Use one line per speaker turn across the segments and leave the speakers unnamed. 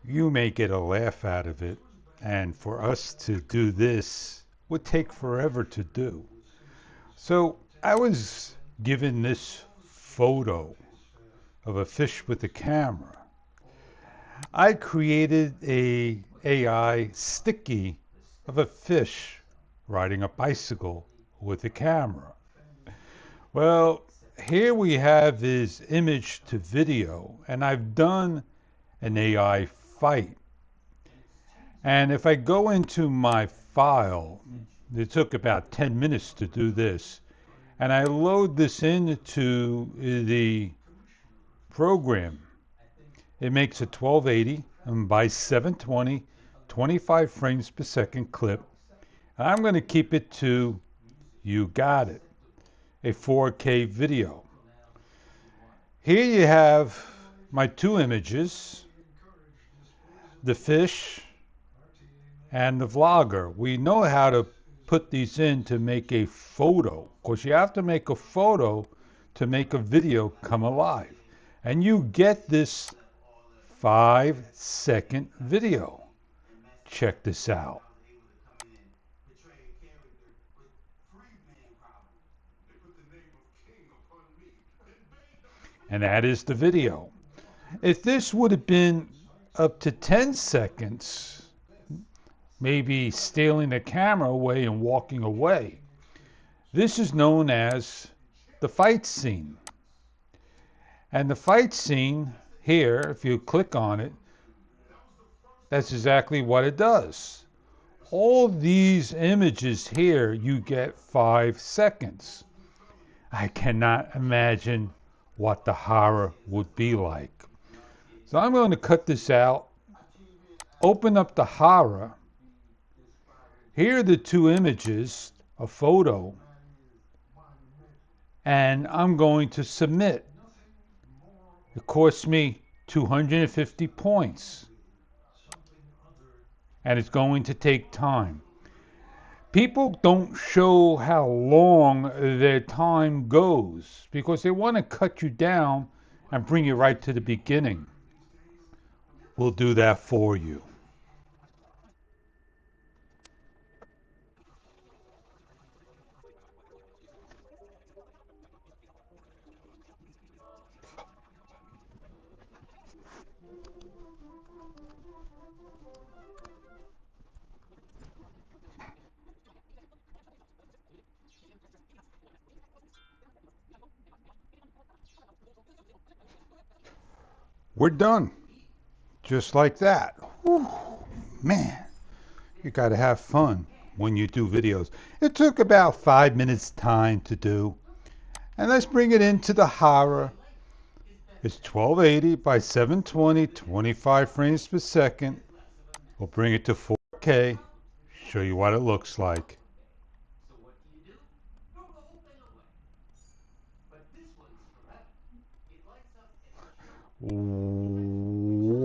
You may get a laugh out of it, and for us to do this would take forever to do. So I was given this photo of a fish with a camera. I created a AI sticky of a fish riding a bicycle with a camera. Well, here we have this image to video, and I've done an AI fight. And if I go into my file, it took about 10 minutes to do this, and I load this into the program. It makes a 1280 by 720, 25 frames per second clip. I'm going to keep it to, you got it, a 4K video. Here you have my two images, the fish and the vlogger. We know how to put these in to make a photo, because you have to make a photo to make a video come alive. And you get this 5-second video. Check this out. And that is the video. If this would have been up to 10 seconds, maybe stealing the camera away and walking away, this is known as the fight scene. And the fight scene here, if you click on it, that's exactly what it does. All these images here, you get 5 seconds. I cannot imagine what the horror would be like. So I'm going to cut this out, open up the horror. Here are the two images, a photo, and I'm going to submit. It costs me 250 points, and it's going to take time. People don't show how long their time goes because they want to cut you down and bring you right to the beginning. We'll do that for you. We're done. Just like that. Whew, man, you got to have fun when you do videos. It took about 5 minutes time to do. And let's bring it into the horror. It's 1280 by 720, 25 frames per second. We'll bring it to 4K, show you what it looks like.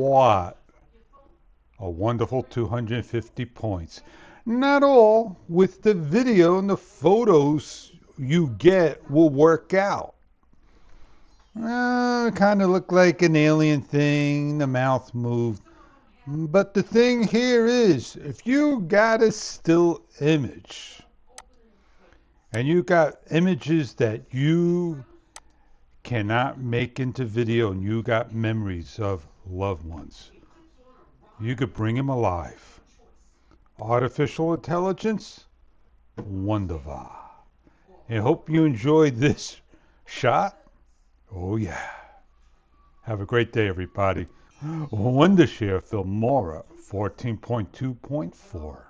What a wonderful 250 points. Not all with the video and the photos you get will work out. It kind of looked like an alien thing, the mouth moved. But the thing here is, if you got a still image, and you got images that you cannot make into video, and you got memories of loved ones, you could bring them alive. Artificial intelligence, wonderful. I hope you enjoyed this shot. Oh yeah. Have a great day, everybody. Wondershare Filmora 14.2.4.